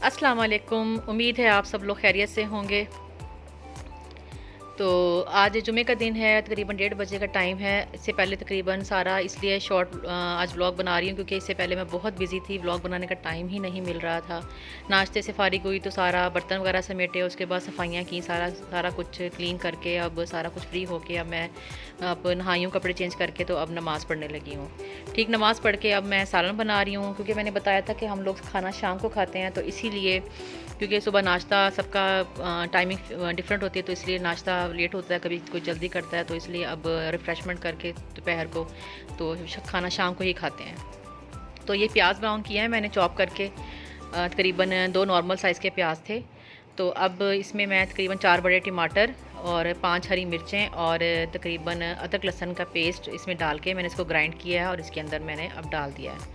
अस्सलाम वालेकुम। उम्मीद है आप सब लोग खैरियत से होंगे। तो आज जुमे का दिन है, तकरीबन 1:30 का टाइम है। इससे पहले तकरीबन सारा इसलिए शॉर्ट आज व्लॉग बना रही हूँ क्योंकि इससे पहले मैं बहुत बिज़ी थी, व्लॉग बनाने का टाइम ही नहीं मिल रहा था। नाश्ते से फारिग हुई तो सारा बर्तन वगैरह समेटे, उसके बाद सफाइयाँ की, सारा सारा कुछ क्लीन करके अब सारा कुछ फ्री होके अब मैं अब नहाई हूँ, कपड़े चेंज करके तो अब नमाज़ पढ़ने लगी हूँ। ठीक नमाज़ पढ़ के अब मैं सालन बना रही हूँ क्योंकि मैंने बताया था कि हम लोग खाना शाम को खाते हैं, तो इसीलिए क्योंकि सुबह नाश्ता सबका टाइमिंग डिफरेंट होती है, तो इसलिए नाश्ता लेट होता है, कभी कोई जल्दी करता है, तो इसलिए अब रिफ़्रेशमेंट करके दोपहर को तो खाना शाम को ही खाते हैं। तो ये प्याज ब्राउन किया है मैंने चॉप करके, तकरीबन 2 नॉर्मल साइज़ के प्याज थे। तो अब इसमें मैं तकरीबन 4 बड़े टमाटर और 5 हरी मिर्चें और तकरीबन अदरक लहसुन का पेस्ट इसमें डाल के मैंने इसको ग्राइंड किया है और इसके अंदर मैंने अब डाल दिया है।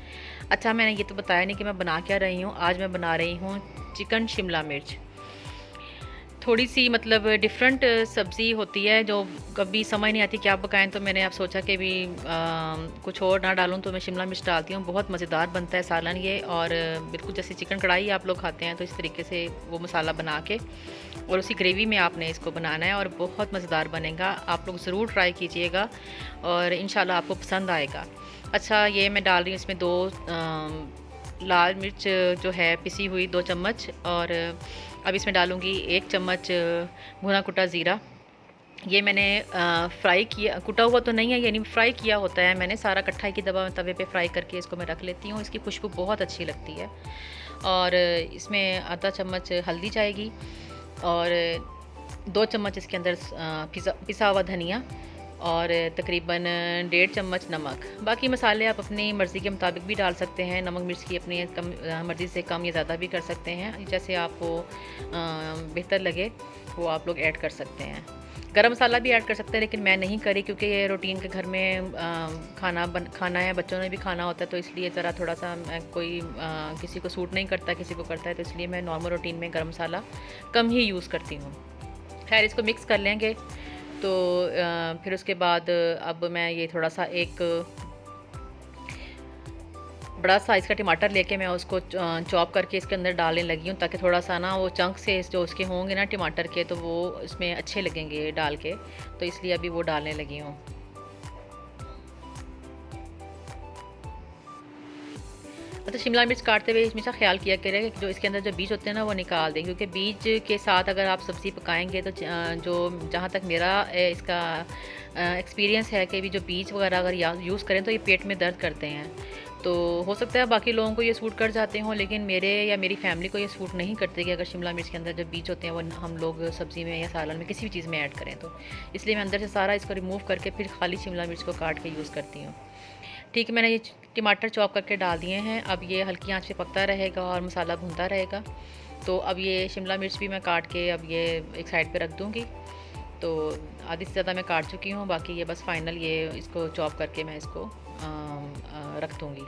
अच्छा, मैंने ये तो बताया नहीं कि मैं बना क्या रही हूँ। आज मैं बना रही हूँ चिकन शिमला मिर्च। थोड़ी सी मतलब डिफरेंट सब्ज़ी होती है जो कभी समझ नहीं आती क्या पकाएं, तो मैंने अब सोचा कि भी कुछ और ना डालूं, तो मैं शिमला मिर्च डालती हूँ। बहुत मज़ेदार बनता है सालन ये, और बिल्कुल जैसे चिकन कढ़ाई आप लोग खाते हैं तो इस तरीके से वो मसाला बना के और उसी ग्रेवी में आपने इसको बनाना है और बहुत मज़ेदार बनेगा। आप लोग ज़रूर ट्राई कीजिएगा और इंशाल्लाह आपको पसंद आएगा। अच्छा, ये मैं डाल रही हूँ इसमें 2 लाल मिर्च जो है पिसी हुई 2 चम्मच, और अब इसमें डालूँगी 1 चम्मच भुना कुटा ज़ीरा। ये मैंने फ्राई किया, कुटा हुआ तो नहीं है, यानी फ्राई किया होता है मैंने सारा इकट्ठा ही की दबा तवे पे फ्राई करके इसको मैं रख लेती हूँ। इसकी खुशबू बहुत अच्छी लगती है। और इसमें आधा चम्मच हल्दी जाएगी और 2 चम्मच इसके अंदर पिसा हुआ धनिया और तकरीबन 1.5 चम्मच नमक। बाकी मसाले आप अपनी मर्ज़ी के मुताबिक भी डाल सकते हैं। नमक मिर्च की अपनी मर्ज़ी से कम या ज़्यादा भी कर सकते हैं, जैसे आपको बेहतर लगे वो आप लोग ऐड कर सकते हैं। गरम मसाला भी ऐड कर सकते हैं, लेकिन मैं नहीं करी क्योंकि ये रूटीन के घर में खाना है, बच्चों ने भी खाना होता है, तो इसलिए ज़रा थोड़ा सा कोई किसी को सूट नहीं करता, किसी को करता है, तो इसलिए मैं नॉर्मल रूटीन में गरम मसाला कम ही यूज़ करती हूँ। खैर, इसको मिक्स कर लेंगे। तो फिर उसके बाद अब मैं ये थोड़ा सा एक बड़ा साइज़ का टमाटर लेके मैं उसको चॉप करके इसके अंदर डालने लगी हूँ, ताकि थोड़ा सा ना वो चंक से जो उसके होंगे ना टमाटर के, तो वो इसमें अच्छे लगेंगे डाल के, तो इसलिए अभी वो डालने लगी हूँ। मतलब शिमला मिर्च काटते हुए हमेशा ख्याल किया करें कि जो इसके अंदर जो बीज होते हैं ना वो निकाल दें, क्योंकि बीज के साथ अगर आप सब्ज़ी पकाएंगे तो जो जहाँ तक मेरा इसका एक्सपीरियंस है कि भी जो बीज वगैरह अगर यूज़ करें तो ये पेट में दर्द करते हैं। तो हो सकता है बाकी लोगों को ये सूट कर जाते हों, लेकिन मेरे या मेरी फैमिली को ये सूट नहीं करते कि अगर शिमला मिर्च के अंदर जो बीज होते हैं वो हम लोग सब्ज़ी में या सालन में किसी भी चीज़ में ऐड करें, तो इसलिए मैं अंदर से सारा इसको रिमूव करके फिर खाली शिमला मिर्च को काट के यूज़ करती हूँ। ठीक है, मैंने ये टमाटर चॉप करके डाल दिए हैं। अब ये हल्की आंच पे पकता रहेगा और मसाला भुनता रहेगा। तो अब ये शिमला मिर्च भी मैं काट के अब ये एक साइड पे रख दूँगी। तो आधी से ज़्यादा मैं काट चुकी हूँ, बाकी ये बस फाइनल ये इसको चॉप करके मैं इसको रख दूँगी।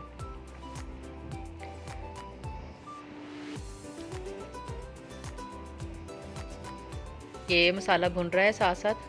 ये मसाला भुन रहा है साथ साथ।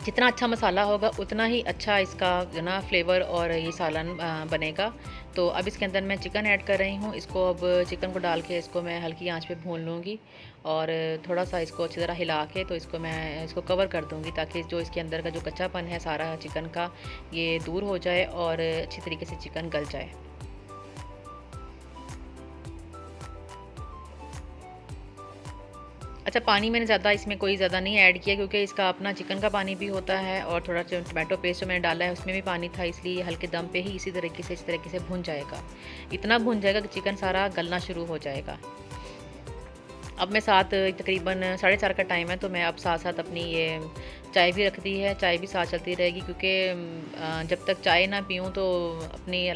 जितना अच्छा मसाला होगा उतना ही अच्छा इसका जो ना फ्लेवर और ये सालन बनेगा। तो अब इसके अंदर मैं चिकन ऐड कर रही हूँ। इसको अब चिकन को डाल के इसको मैं हल्की आंच पे भून लूँगी और थोड़ा सा इसको अच्छी तरह हिला के तो इसको मैं इसको कवर कर दूँगी, ताकि जो इसके अंदर का जो कच्चापन है सारा चिकन का ये दूर हो जाए और अच्छी तरीके से चिकन गल जाए। अच्छा, पानी मैंने ज़्यादा इसमें कोई ज़्यादा नहीं ऐड किया क्योंकि इसका अपना चिकन का पानी भी होता है और थोड़ा जो टमाटो पेस्ट जो मैंने डाला है उसमें भी पानी था, इसलिए हल्के दम पे ही इस तरीके से भुन जाएगा। इतना भुन जाएगा कि चिकन सारा गलना शुरू हो जाएगा। अब मैं साथ तकरीबन 4:30 का टाइम है, तो मैं अब साथ साथ अपनी ये चाय भी रख दी है। चाय भी साथ चलती रहेगी क्योंकि जब तक चाय ना पीऊँ तो अपनी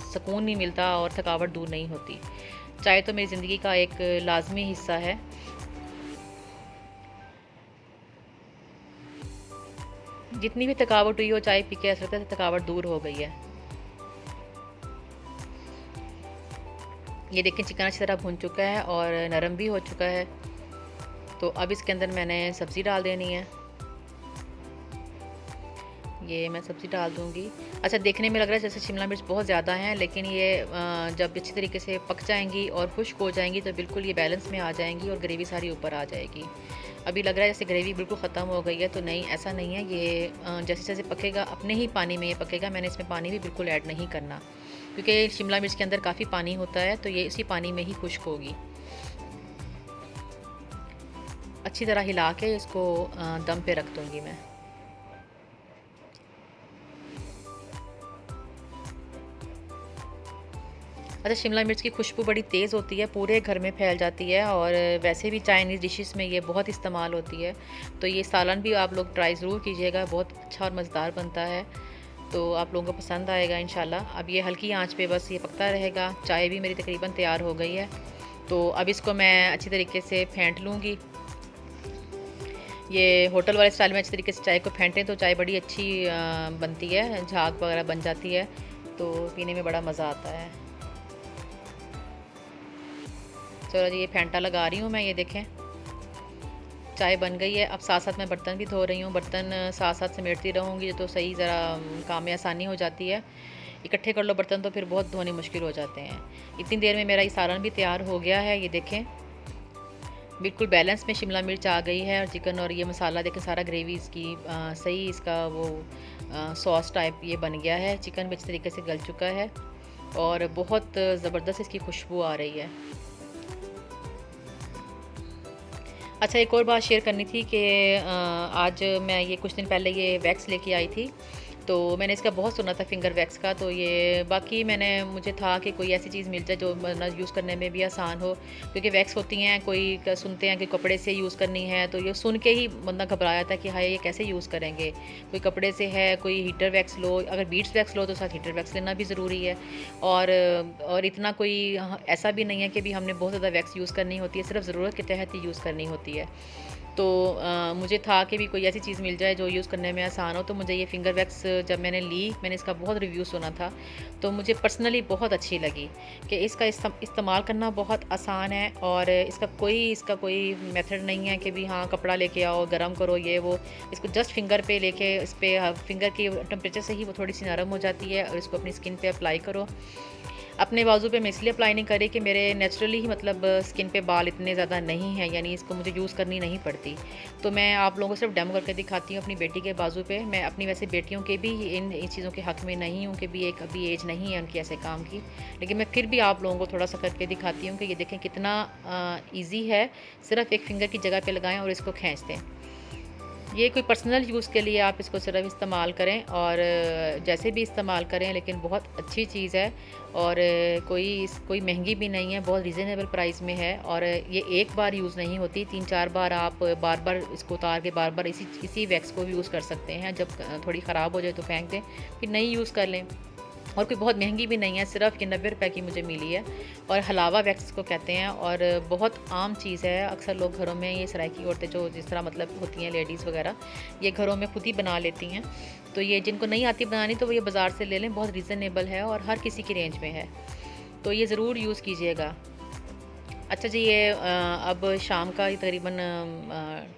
सुकून नहीं मिलता और थकावट दूर नहीं होती। चाय तो मेरी ज़िंदगी का एक लाजमी हिस्सा है। जितनी भी थकावट हुई हो चाय पी के ऐसा लगता है थकावट दूर हो गई है। ये देखें चिकन अच्छी तरह भुन चुका है और नरम भी हो चुका है। तो अब इसके अंदर मैंने सब्ज़ी डाल देनी है। ये मैं सब्ज़ी डाल दूँगी। अच्छा, देखने में लग रहा है जैसे शिमला मिर्च बहुत ज़्यादा हैं, लेकिन ये जब अच्छी तरीके से पक जाएँगी और खुश्क हो जाएँगी तो बिल्कुल ये बैलेंस में आ जाएँगी और ग्रेवी सारी ऊपर आ जाएगी। अभी लग रहा है जैसे ग्रेवी बिल्कुल ख़त्म हो गई है, तो नहीं, ऐसा नहीं है। ये जैसे-जैसे पकेगा अपने ही पानी में ये पकेगा, मैंने इसमें पानी भी बिल्कुल ऐड नहीं करना, क्योंकि शिमला मिर्च के अंदर काफ़ी पानी होता है, तो ये इसी पानी में ही खुश्क होगी। अच्छी तरह हिला के इसको दम पे रख दूँगी मैं। अच्छा, शिमला मिर्च की खुशबू बड़ी तेज़ होती है, पूरे घर में फैल जाती है और वैसे भी चाइनीज़ डिशेस में ये बहुत इस्तेमाल होती है। तो ये सालन भी आप लोग ट्राई ज़रूर कीजिएगा, बहुत अच्छा और मज़ेदार बनता है। तो आप लोगों को पसंद आएगा इंशाल्लाह। अब ये हल्की आंच पे बस ये पकता रहेगा। चाय भी मेरी तकरीबन तैयार हो गई है, तो अब इसको मैं अच्छी तरीके से फेंट लूँगी। ये होटल वाले स्टाइल में अच्छी तरीके से चाय को फेंटें तो चाय बड़ी अच्छी बनती है, झाग वगैरह बन जाती है, तो पीने में बड़ा मज़ा आता है। चलो जी, ये फेंटा लगा रही हूँ मैं, ये देखें चाय बन गई है। अब साथ साथ मैं बर्तन भी धो रही हूँ। बर्तन साथ साथ समेटती रहूँगी तो सही ज़रा काम में आसानी हो जाती है। इकट्ठे कर लो बर्तन तो फिर बहुत धोने मुश्किल हो जाते हैं। इतनी देर में मेरा ये सालन भी तैयार हो गया है। ये देखें बिल्कुल बैलेंस में शिमला मिर्च आ गई है और चिकन और ये मसाला देखें सारा ग्रेवी इसकी सही इसका वो सॉस टाइप ये बन गया है। चिकन भी अच्छी तरीके से गल चुका है और बहुत ज़बरदस्त इसकी खुशबू आ रही है। अच्छा, एक और बात शेयर करनी थी कि आज मैं ये कुछ दिन पहले ये वैक्स लेके आई थी, तो मैंने इसका बहुत सुना था फिंगर वैक्स का। तो ये बाकी मुझे था कि कोई ऐसी चीज़ मिल जाए जो मतलब यूज़ करने में भी आसान हो, क्योंकि वैक्स होती हैं कोई सुनते हैं कि कपड़े से यूज़ करनी है, तो ये सुन के ही बंदा घबराया था कि हाय ये कैसे यूज़ करेंगे। कोई कपड़े से है, कोई हीटर वैक्स लो, अगर बीट्स वैक्स लो तो साथ हीटर वैक्स लेना भी ज़रूरी है। और इतना कोई ऐसा भी नहीं है कि भी हमने बहुत ज़्यादा वैक्स यूज़ करनी होती है, सिर्फ ज़रूरत के तहत ही यूज़ करनी होती है। तो मुझे था कि भी कोई ऐसी चीज़ मिल जाए जो यूज़ करने में आसान हो। तो मुझे ये फिंगर वैक्स जब मैंने ली, मैंने इसका बहुत रिव्यू सुना था, तो मुझे पर्सनली बहुत अच्छी लगी कि इसका इस्तेमाल करना बहुत आसान है और इसका कोई मेथड नहीं है कि भी हाँ कपड़ा लेके आओ, गरम करो, ये वो। इसको जस्ट फिंगर पे लेके इस पर फिंगर की टेम्परेचर से ही वो थोड़ी सी नरम हो जाती है और इसको अपनी स्किन पे अप्लाई करो। अपने बाजू पे मैं इसलिए अप्लाई नहीं करी कि मेरे नेचुरली ही मतलब स्किन पे बाल इतने ज़्यादा नहीं हैं, यानी इसको मुझे यूज़ करनी नहीं पड़ती। तो मैं आप लोगों को सिर्फ डेमो करके दिखाती हूँ अपनी बेटी के बाजू पे। मैं अपनी वैसे बेटियों के भी इन चीज़ों के हक़ में नहीं हूँ कि भी एक अभी एज नहीं है उनकी ऐसे काम की, लेकिन मैं फिर भी आप लोगों को थोड़ा सा करके दिखाती हूँ कि ये देखें कितना ईज़ी है। सिर्फ एक फिंगर की जगह पर लगाएँ और इसको खींच दें। ये कोई पर्सनल यूज़ के लिए आप इसको सिर्फ इस्तेमाल करें और जैसे भी इस्तेमाल करें, लेकिन बहुत अच्छी चीज़ है और कोई महंगी भी नहीं है, बहुत रीज़नेबल प्राइस में है। और ये एक बार यूज़ नहीं होती, 3-4 बार आप बार-बार इसको उतार के बार-बार इसी वैक्स को भी यूज़ कर सकते हैं। जब थोड़ी ख़राब हो जाए तो फेंक दें, फिर नई यूज़ कर लें। और कोई बहुत महंगी भी नहीं है, सिर्फ ये 90 रुपए की मुझे मिली है और हलावा वैक्स को कहते हैं और बहुत आम चीज़ है। अक्सर लोग घरों में ये सराइकी औरतें जो जिस तरह मतलब होती हैं लेडीज़ वगैरह, ये घरों में खुद ही बना लेती हैं। तो ये जिनको नहीं आती बनानी तो वो ये बाज़ार से ले लें, बहुत रीज़नेबल है और हर किसी की रेंज में है, तो ये ज़रूर यूज़ कीजिएगा। अच्छा जी, ये अब शाम का तकरीबन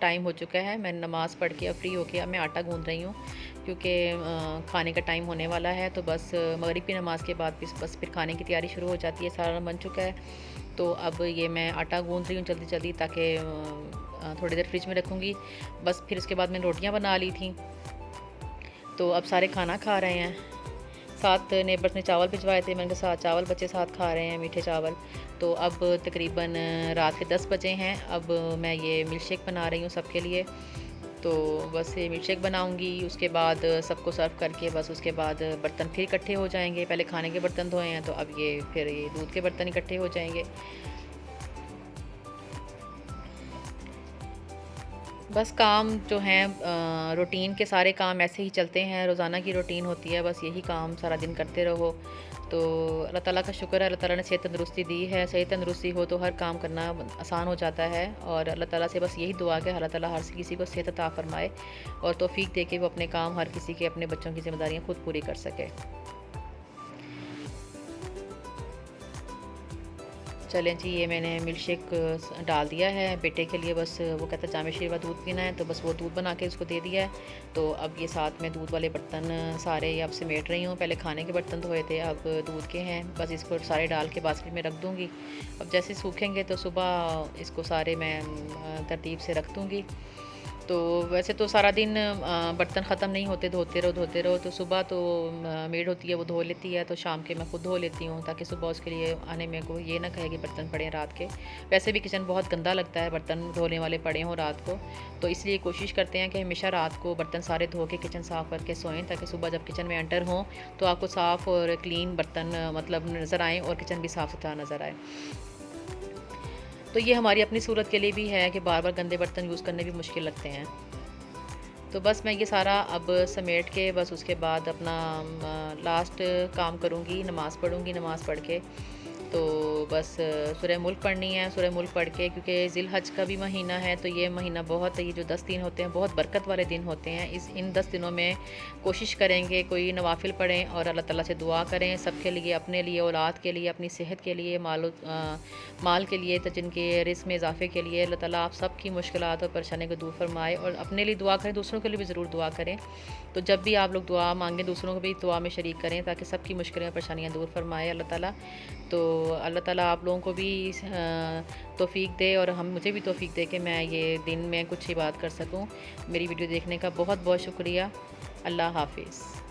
टाइम हो चुका है। मैं नमाज़ पढ़ के अब फ्री होके अब मैं आटा गूँध रही हूँ, क्योंकि खाने का टाइम होने वाला है। तो बस मगरिब की नमाज़ के बाद बस फिर खाने की तैयारी शुरू हो जाती है। सारा बन चुका है, तो अब ये मैं आटा गूँध रही हूँ जल्दी जल्दी, ताकि थोड़ी देर फ्रिज में रखूँगी। बस फिर उसके बाद मैंने रोटियाँ बना ली थी, तो अब सारे खाना खा रहे हैं। साथ नेबर्स ने चावल भिजवाए थे, मैंने कहा साथ चावल बच्चे साथ खा रहे हैं, मीठे चावल। तो अब तकरीबन रात के 10 बजे हैं। अब मैं ये मिल्क शेक बना रही हूँ सबके लिए। तो बस ये मिल्क शेक बनाऊँगी, उसके बाद सबको सर्व करके बस उसके बाद बर्तन फिर इकट्ठे हो जाएंगे। पहले खाने के बर्तन धोए हैं, तो अब फिर ये दूध के बर्तन इकट्ठे हो जाएंगे। बस काम जो हैं रूटीन के सारे काम ऐसे ही चलते हैं, रोज़ाना की रूटीन होती है, बस यही काम सारा दिन करते रहो। तो अल्लाह ताला का शुक्र है, अल्लाह ताला ने सेहत तंदुरुस्ती दी है। सेहत तंदुरुस्ती हो तो हर काम करना आसान हो जाता है और अल्लाह ताला से बस यही दुआ है, अल्लाह ताला हर किसी को सेहत अता फरमाए और तौफीक दे के वो अपने काम हर किसी के अपने बच्चों की ज़िम्मेदारियाँ खुद पूरी कर सके। चलें जी, ये मैंने मिल्क शेक डाल दिया है बेटे के लिए। बस वो कहता है जामे शीरवा दूध पीना है, तो बस वो दूध बना के उसको दे दिया है। तो अब ये साथ में दूध वाले बर्तन सारे अब समेट रही हूँ। पहले खाने के बर्तन धोए थे, अब दूध के हैं। बस इसको सारे डाल के बास्केट में रख दूँगी। अब जैसे सूखेंगे तो सुबह इसको सारे मैं तरतीब से रख दूँगी। तो वैसे तो सारा दिन बर्तन ख़त्म नहीं होते, धोते रहो। तो सुबह तो मेड होती है, वो धो लेती है, तो शाम के मैं खुद धो लेती हूँ, ताकि सुबह उसके लिए आने में को ये ना कहे कि बर्तन पड़े हैं रात के। वैसे भी किचन बहुत गंदा लगता है बर्तन धोने वाले पड़े हों रात को। तो इसलिए कोशिश करते हैं कि हमेशा रात को बर्तन सारे धो के किचन साफ़ करके सोएं, ताकि सुबह जब किचन में एंटर हों तो आपको साफ़ और क्लीन बर्तन मतलब नज़र आएँ और किचन भी साफ़ सुथरा नज़र आए। तो ये हमारी अपनी सूरत के लिए भी है कि बार बार गंदे बर्तन यूज़ करने भी मुश्किल लगते हैं। तो बस मैं ये सारा अब समेट के बस उसके बाद अपना लास्ट काम करूँगी, नमाज़ पढ़ूँगी। नमाज़ पढ़ के तो बस सूरह मुल्क पढ़नी है। सूरह मुल्क पढ़ के, क्योंकि ज़िल हज का भी महीना है, तो ये महीना बहुत, ये जो 10 दिन होते हैं बहुत बरकत वाले दिन होते हैं। इन 10 दिनों में कोशिश करेंगे कोई नवाफिल पढ़ें और अल्लाह ताला से दुआ करें सबके लिए, अपने लिए, औलाद के लिए, अपनी सेहत के लिए, माल के लिए, तो जिनके रिज़्क़ में इजाफ़े के लिए। अल्लाह ताला आप सब की मुश्किलात और परेशानी को दूर फरमाए। और अपने लिए दुआ करें, दूसरों के लिए भी ज़रूर दुआ करें। तो जब भी आप लोग दुआ मांगें, दूसरों को भी दुआ में शरीक करें, ताकि सबकी मुश्किलें और परेशानियाँ दूर फरमाए अल्लाह ताला। तो अल्लाह ताला आप लोगों को भी तौफ़ीक दे, और मुझे भी तौफ़ीक दे कि मैं ये दिन में कुछ इबादत कर सकूं। मेरी वीडियो देखने का बहुत बहुत शुक्रिया। अल्लाह हाफ़िज़।